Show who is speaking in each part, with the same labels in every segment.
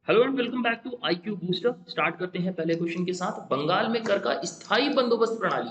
Speaker 1: Hello and welcome back to IQ booster. Start करते हैं पहले क्वेश्चन के साथ। बंगाल में कर का स्थायी बंदोबस्त प्रणाली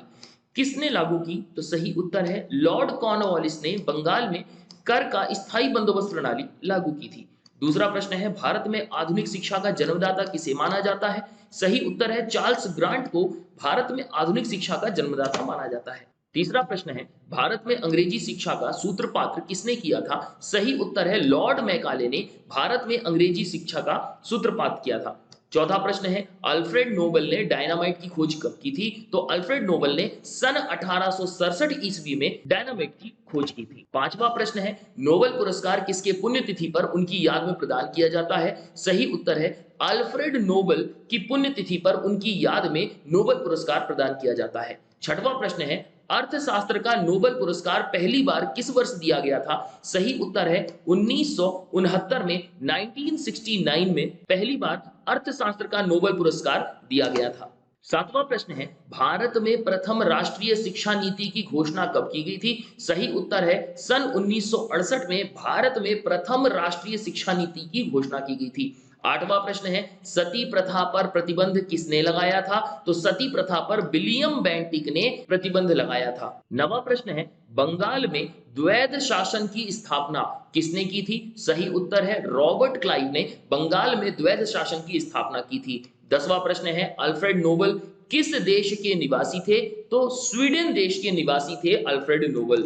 Speaker 1: किसने लागू की? तो सही उत्तर है लॉर्ड कॉर्नवालिस ने बंगाल में कर का स्थायी बंदोबस्त प्रणाली लागू की थी। दूसरा प्रश्न है भारत में आधुनिक शिक्षा का जन्मदाता किसे माना जाता है? सही उत्तर है चार्ल्स ग्रांट को भारत में आधुनिक शिक्षा का जन्मदाता माना जाता है। तीसरा प्रश्न है भारत में अंग्रेजी शिक्षा का सूत्रपात किसने किया था? सही उत्तर है लॉर्ड मैकाले ने भारत में अंग्रेजी शिक्षा का सूत्रपात किया था। चौथा प्रश्न है अल्फ्रेड नोबल ने डायनामाइट की खोज कब की थी? तो अल्फ्रेड नोबल ने सन 1867 ईस्वी में डायनामाइट की खोज की थी। पांचवा प्रश्न है नोबेल पुरस्कार किसके पुण्यतिथि पर उनकी याद में प्रदान किया जाता है? सही उत्तर है अल्फ्रेड नोबल की पुण्यतिथि पर उनकी याद में नोबेल पुरस्कार प्रदान किया जाता है। छठवां प्रश्न है अर्थशास्त्र का नोबेल पुरस्कार पहली बार किस वर्ष दिया गया था? सही उत्तर है 1969 में, 1969 में पहली बार अर्थशास्त्र का नोबेल पुरस्कार दिया गया था। सातवां प्रश्न है भारत में प्रथम राष्ट्रीय शिक्षा नीति की घोषणा कब की गई थी? सही उत्तर है सन 1968 में भारत में प्रथम राष्ट्रीय शिक्षा नीति की घोषणा की गई थी। आठवां प्रश्न है सती प्रथा पर प्रतिबंध किसने लगाया था? तो सती प्रथा पर विलियम बेंटिक ने प्रतिबंध लगाया था। नवा प्रश्न है बंगाल में द्वैध शासन की स्थापना किसने की थी? सही उत्तर है रॉबर्ट क्लाइव ने बंगाल में द्वैध शासन की स्थापना की थी। दसवां प्रश्न है अल्फ्रेड नोबल किस देश के निवासी थे? तो स्वीडन देश के निवासी थे अल्फ्रेड नोबल।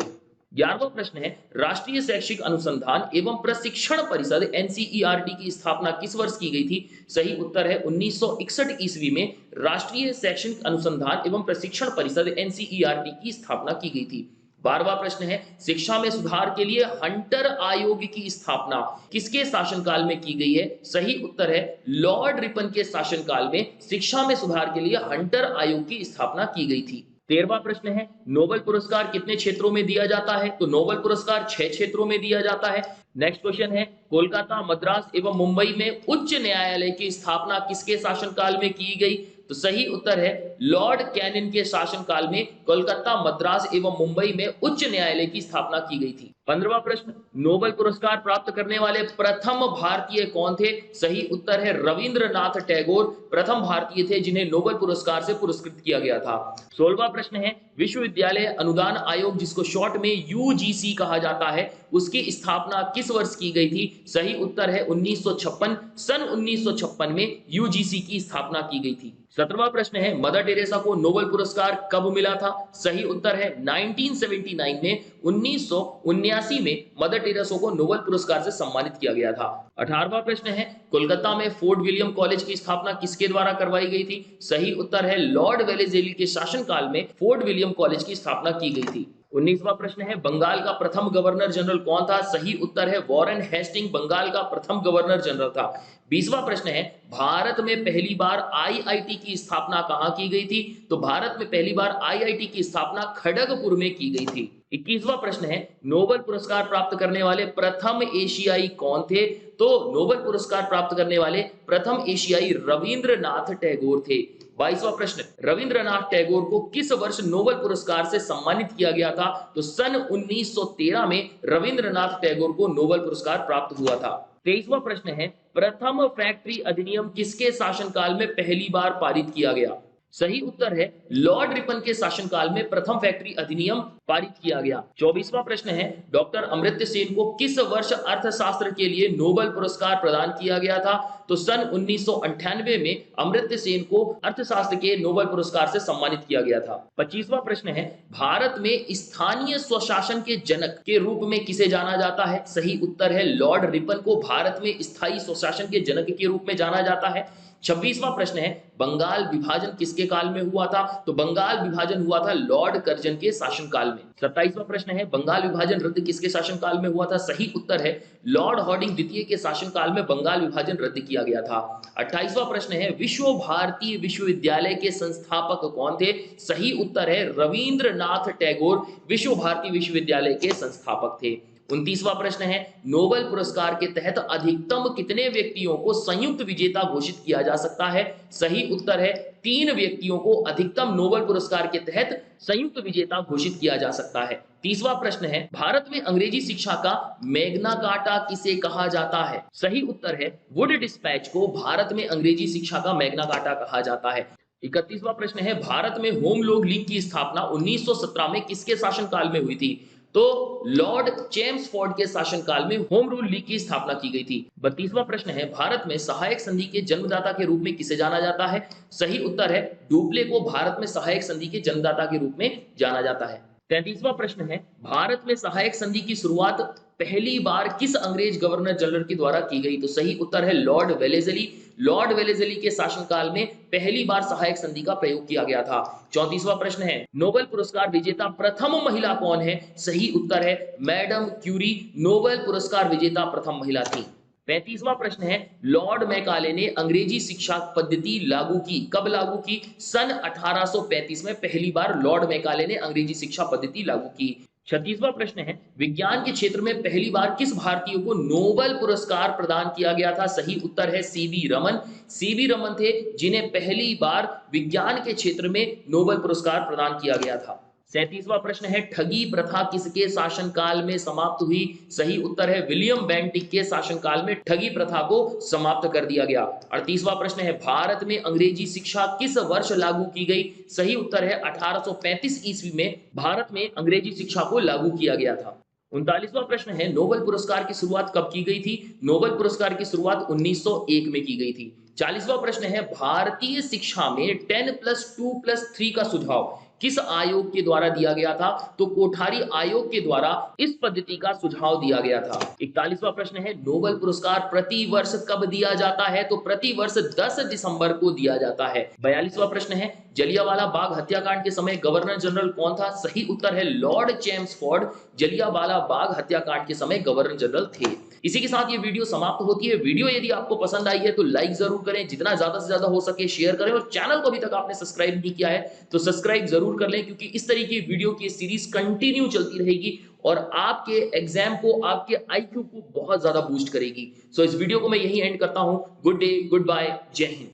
Speaker 1: 11वां प्रश्न है राष्ट्रीय शैक्षिक अनुसंधान एवं प्रशिक्षण परिषद एनसीईआरटी की स्थापना किस वर्ष की गई थी? सही उत्तर है 1961 ईस्वी में राष्ट्रीय शैक्षणिक अनुसंधान एवं प्रशिक्षण परिषद एनसीईआरटी की स्थापना की गई थी। 12वां प्रश्न है शिक्षा में सुधार के लिए हंटर आयोग की स्थापना किसके शासनकाल में की गई है? सही उत्तर है लॉर्ड रिपन के शासनकाल में शिक्षा में सुधार के लिए हंटर आयोग की स्थापना की गई थी। 13वां प्रश्न है नोबेल पुरस्कार कितने क्षेत्रों में दिया जाता है? तो नोबेल पुरस्कार 6 क्षेत्रों में दिया जाता है। नेक्स्ट क्वेश्चन है कोलकाता, मद्रास एवं मुंबई में उच्च न्यायालय की स्थापना किसके शासनकाल में की गई? तो सही उत्तर है लॉर्ड कैनिन के शासनकाल में कोलकाता, मद्रास एवं मुंबई में उच्च न्यायालय की स्थापना की गई थी। 15वां प्रश्न नोबेल पुरस्कार प्राप्त करने वाले प्रथम भारतीय कौन थे? सही उत्तर है रविंद्रनाथ टैगोर प्रथम भारतीय थे जिन्हें नोबेल पुरस्कार से पुरस्कृत किया गया था। 16वां प्रश्न है विश्वविद्यालय अनुदान आयोग जिसको शॉर्ट में यूजीसी कहा जाता है उसकी स्थापना किस वर्ष की गई थी? सही उत्तर है 1956, सन 1956 में यूजीसी की स्थापना की गई थी। 17वां प्रश्न है मदर टेरेसा को नोबेल पुरस्कार कब मिला था? सही उत्तर है 1979 में, 1979 में मदर टेरेसा को नोबेल पुरस्कार से सम्मानित किया गया था। 18वां प्रश्न है कोलकाता में फोर्ट विलियम कॉलेज की स्थापना किसके द्वारा करवाई गई थी? सही उत्तर है लॉर्ड वेलेस्ली के शासनकाल में फोर्ट विलियम कॉलेज की स्थापना की गई थी। 19वां प्रश्न है बंगाल का प्रथम गवर्नर जनरल कौन था? सही उत्तर है वॉरेन हेस्टिंग बंगाल का प्रथम गवर्नर जनरल था। 20वां प्रश्न है भारत में पहली बार आईआईटी की स्थापना कहां की गई थी? तो भारत में पहली बार आईआईटी की स्थापना खड़गपुर में की गई थी। 21वां प्रश्न है नोबेल पुरस्कार प्राप्त करने वाले प्रथम एशियाई कौन थे? तो नोबेल पुरस्कार प्राप्त करने वाले प्रथम एशियाई रविंद्रनाथ टैगोर थे। 22वां प्रश्न रविंद्रनाथ टैगोर को किस वर्ष नोबेल पुरस्कार से सम्मानित किया गया था? तो सन 1913 में रविंद्रनाथ टैगोर को नोबेल पुरस्कार प्राप्त हुआ था। 23वां प्रश्न है प्रथम फैक्ट्री अधिनियम किसके शासनकाल में पहली बार पारित किया गया? सही उत्तर है लॉर्ड रिपन के शासनकाल में प्रथम फैक्ट्री अधिनियम पारित किया गया। 24वां प्रश्न है डॉक्टर अमर्त्य सेन को किस वर्ष अर्थशास्त्र के लिए नोबेल पुरस्कार प्रदान किया गया था? तो सन 1998 में अमर्त्य सेन को अर्थशास्त्र के नोबेल पुरस्कार से सम्मानित किया गया था। 25वां प्रश्न है भारत में स्थानीय स्वशासन के जनक के रूप में किसे जाना जाता है? सही उत्तर है लॉर्ड रिपन को भारत में स्थायी स्वशासन के जनक के रूप में जाना जाता है। 26वां प्रश्न है बंगाल विभाजन किसके काल में हुआ था? तो बंगाल विभाजन हुआ था लॉर्ड कर्जन के शासनकाल में। 27वां प्रश्न है बंगाल विभाजन रद्द किसके शासनकाल में हुआ था? सही उत्तर है लॉर्ड हार्डिंग द्वितीय के शासनकाल में बंगाल विभाजन रद्द किया गया था। 28वां प्रश्न है विश्व भारती विश्वविद्यालय के संस्थापक कौन थे? सही उत्तर है रविंद्रनाथ टैगोर विश्व भारती विश्वविद्यालय के संस्थापक थे। 29वां प्रश्न है, नोबेल पुरस्कार के तहत अधिकतम कितने व्यक्तियों को संयुक्त विजेता घोषित किया जा सकता है? सही उत्तर है 3 व्यक्तियों को अधिकतम नोबेल पुरस्कार के तहत संयुक्त विजेता घोषित किया जा सकता है। 30वां प्रश्न है, भारत में अंग्रेजी शिक्षा का मैग्ना कार्टा किसे कहा जाता है? सही उत्तर है वुड डिस्पैच को भारत में अंग्रेजी शिक्षा का मैग्ना कार्टा कहा जाता है। 31वां प्रश्न है, भारत में होम लोन लीग की स्थापना 1917 में किसके शासनकाल में हुई थी? तो लॉर्ड चेम्सफोर्ड के शासनकाल में होम रूल लीग की स्थापना की गई थी। 32वां प्रश्न है, भारत में सहायक संधि के जन्मदाता के रूप में किसे जाना जाता है? सही उत्तर है डुप्ले को भारत में सहायक संधि के जन्मदाता के रूप में जाना जाता है। 33वां प्रश्न है, भारत में सहायक संधि की शुरुआत पहली बार किस अंग्रेज गवर्नर जनरल के द्वारा की गई? तो सही उत्तर है लॉर्ड वेलेजली। लॉर्ड वेलेजली के शासनकाल में पहली बार सहायक संधि का प्रयोग किया गया था। 34वां प्रश्न है, नोबेल पुरस्कार विजेता प्रथम महिला कौन है? सही उत्तर है मैडम क्यूरी नोबेल पुरस्कार विजेता प्रथम महिला थी। 35वां प्रश्न है, लॉर्ड मैकाले ने अंग्रेजी शिक्षा पद्धति लागू की, कब लागू की? सन 1835 में पहली बार लॉर्ड मैकाले ने अंग्रेजी शिक्षा पद्धति लागू की। 36वां प्रश्न है, विज्ञान के क्षेत्र में पहली बार किस भारतीय को नोबेल पुरस्कार प्रदान किया गया था? सही उत्तर है सीवी रमन। सीवी रमन थे जिन्हें पहली बार विज्ञान के क्षेत्र में नोबेल पुरस्कार प्रदान किया गया था। 37वां प्रश्न है, ठगी प्रथा किसके शासनकाल में समाप्त हुई? सही उत्तर है विलियम बेंटिक के शासनकाल में ठगी प्रथा को समाप्त कर दिया गया। 38वां प्रश्न है, भारत में अंग्रेजी शिक्षा किस वर्ष लागू की गई? सही उत्तर है 1835 ईस्वी में भारत में अंग्रेजी शिक्षा को लागू किया गया था। 39वां प्रश्न है, नोबेल पुरस्कार की शुरुआत कब की गई थी? नोबेल पुरस्कार की शुरुआत 1901 में की गई थी। 40वां प्रश्न है, भारतीय शिक्षा में 10+2+3 का सुझाव किस आयोग के द्वारा दिया गया था? तो कोठारी आयोग के द्वारा इस पद्धति का सुझाव दिया गया था। 41वां प्रश्न है, नोबेल पुरस्कार प्रति वर्ष कब दिया जाता है? तो प्रति वर्ष 10 दिसंबर को दिया जाता है। 42वां प्रश्न है, जलियांवाला बाग हत्याकांड के समय गवर्नर जनरल कौन था? सही उत्तर है लॉर्ड चेम्सफोर्ड जलियांवाला बाग हत्याकांड के समय गवर्नर जनरल थे। इसी के साथ ये वीडियो समाप्त होती है। वीडियो यदि आपको पसंद आई है तो लाइक जरूर करें, जितना ज्यादा से ज्यादा हो सके शेयर करें, और चैनल को अभी तक आपने सब्सक्राइब नहीं किया है तो सब्सक्राइब जरूर कर लें, क्योंकि इस तरीके की वीडियो की सीरीज कंटिन्यू चलती रहेगी और आपके एग्जाम को, आपके आईक्यू को बहुत ज्यादा बूस्ट करेगी। सो इस वीडियो को मैं यही एंड करता हूं। गुड डे, गुड बाय, जय हिंद।